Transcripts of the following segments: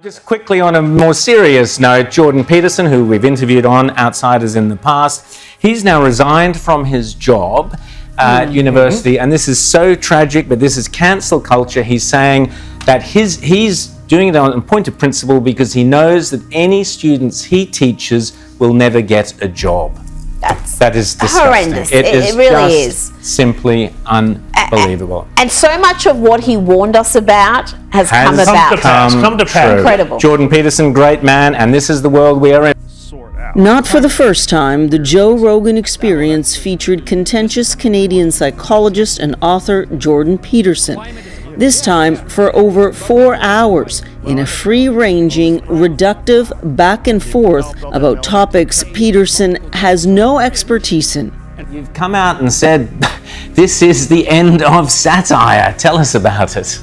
Just quickly on a more serious note, Jordan Peterson, who we've interviewed on Outsiders in the past, he's now resigned from his job at university, and this is so tragic, but this is cancel culture. He's saying that he's doing it on point of principle because he knows that any students he teaches will never get a job. That is disgusting. Horrendous. It really is. Simply unbelievable. And so much of what he warned us about has come about. Come to pass. Incredible. Jordan Peterson, great man, and this is the world we are in. Not for the first time, the Joe Rogan Experience featured contentious Canadian psychologist and author Jordan Peterson. This time for over 4 hours in a free-ranging, reductive back and forth about topics Peterson has no expertise in. You've come out and said, this is the end of satire. Tell us about it.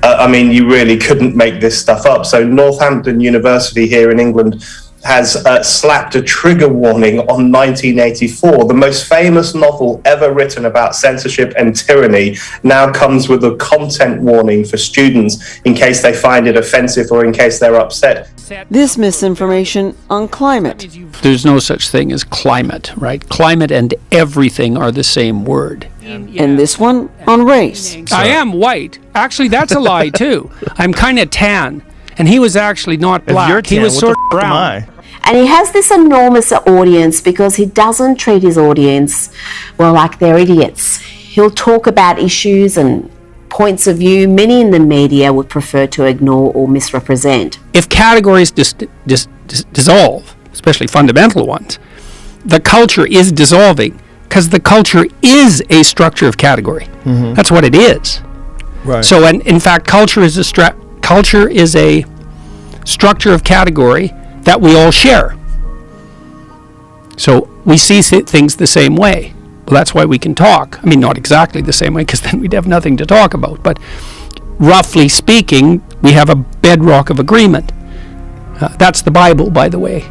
I mean, you really couldn't make this stuff up. So Northampton University here in England has slapped a trigger warning on 1984. The most famous novel ever written about censorship and tyranny now comes with a content warning for students in case they find it offensive or in case they're upset. This misinformation on climate. There's no such thing as climate, right? Climate and everything are the same word. And this one on race. I am white. Actually, that's a lie, too. I'm kind of tan. And he was actually not black. If you're tan, he was what sort the of f*** am brown. I? And he has this enormous audience because he doesn't treat his audience, well, like they're idiots. He'll talk about issues and points of view many in the media would prefer to ignore or misrepresent. If categories dissolve, especially fundamental ones, the culture is dissolving because the culture is a structure of category. That's what it is. Right. So, in fact, culture is a structure of category that we all share. So we see things the same way. Well, that's why we can talk. I mean, not exactly the same way, because then we'd have nothing to talk about. But roughly speaking, we have a bedrock of agreement. That's the Bible, by the way.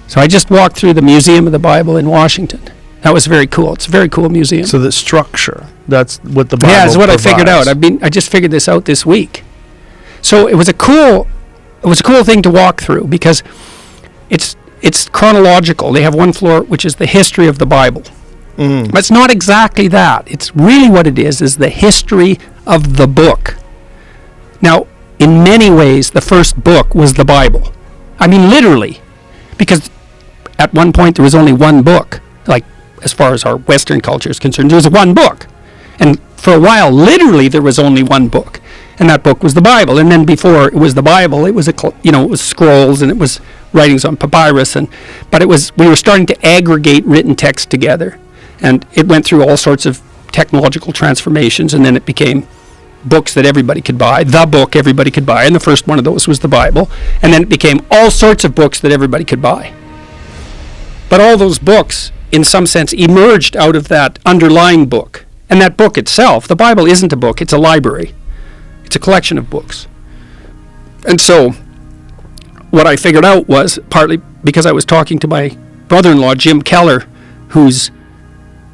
So I just walked through the Museum of the Bible in Washington. That was very cool. It's a very cool museum. So the structure, that's what the Bible Yeah, that's what provides. I figured out. I just figured this out this week. So it was a cool thing to walk through because it's chronological. They have one floor which is the history of the Bible. But it's not exactly that. It's really what it is the history of the book. Now, in many ways, the first book was the Bible. I mean, literally, because at one point there was only one book. Like, as far as our Western culture is concerned, there was one book. And for a while, literally, there was only one book. And that book was the Bible. And then before it was the Bible, it was it was scrolls and it was writings on papyrus. But we were starting to aggregate written text together. And it went through all sorts of technological transformations. And then it became books that everybody could buy. The book everybody could buy. And the first one of those was the Bible. And then it became all sorts of books that everybody could buy. But all those books, in some sense, emerged out of that underlying book. And that book itself, the Bible isn't a book, it's a library. It's a collection of books. And so what I figured out was, partly because I was talking to my brother-in-law, Jim Keller, who's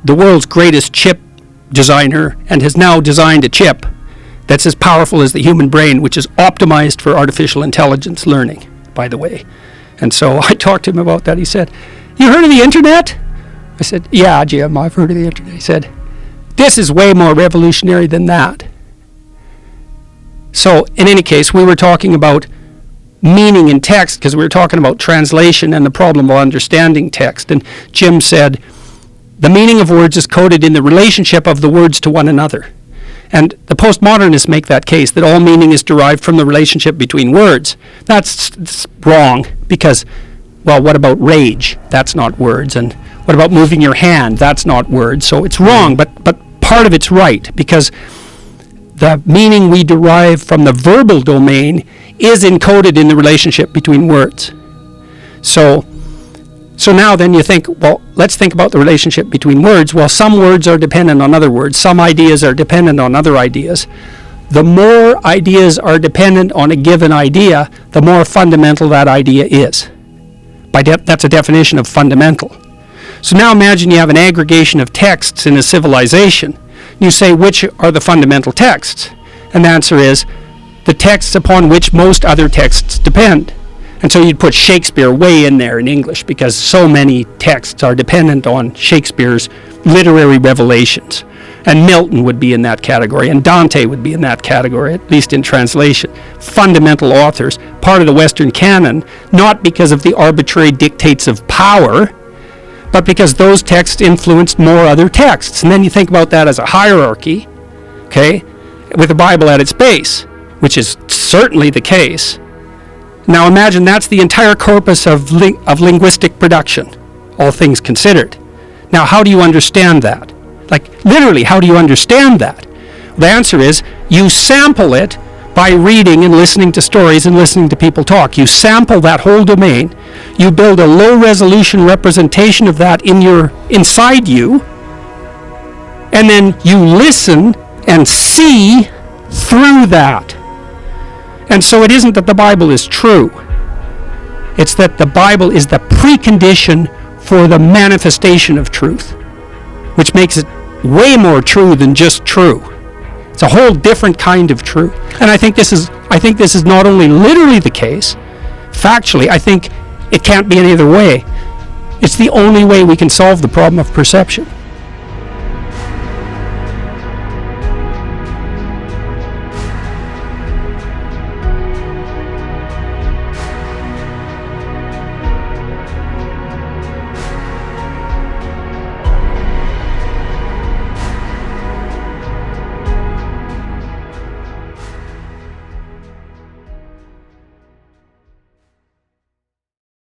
the world's greatest chip designer and has now designed a chip that's as powerful as the human brain, which is optimized for artificial intelligence learning, by the way. And so I talked to him about that. He said, "You heard of the internet?" I said, "Yeah, Jim, I've heard of the internet." He said, "This is way more revolutionary than that." So, in any case, we were talking about meaning in text because we were talking about translation and the problem of understanding text. And Jim said, the meaning of words is coded in the relationship of the words to one another. And the postmodernists make that case, that all meaning is derived from the relationship between words. That's wrong because, well, what about rage? That's not words. And what about moving your hand? That's not words. So it's wrong, but part of it's right because the meaning we derive from the verbal domain is encoded in the relationship between words. So now then you think, well, let's think about the relationship between words. Well, some words are dependent on other words. Some ideas are dependent on other ideas. The more ideas are dependent on a given idea, the more fundamental that idea is. That's a definition of fundamental. So now imagine you have an aggregation of texts in a civilization. You say, which are the fundamental texts? And the answer is the texts upon which most other texts depend. And so you'd put Shakespeare way in there in English because so many texts are dependent on Shakespeare's literary revelations. And Milton would be in that category, and Dante would be in that category, at least in translation. Fundamental authors, part of the Western canon, not because of the arbitrary dictates of power, but because those texts influenced more other texts. And then you think about that as a hierarchy, okay, with the Bible at its base, which is certainly the case. Now imagine that's the entire corpus of linguistic production, all things considered. Now how do you understand that? Like, literally, how do you understand that? The answer is, you sample it by reading and listening to stories and listening to people talk. You sample that whole domain. You build a low-resolution representation of that inside you, and then you listen and see through that. And so it isn't that the Bible is true. It's that the Bible is the precondition for the manifestation of truth, which makes it way more true than just true. It's a whole different kind of truth. And I think this is not only literally the case, factually, I think it can't be any other way. It's the only way we can solve the problem of perception.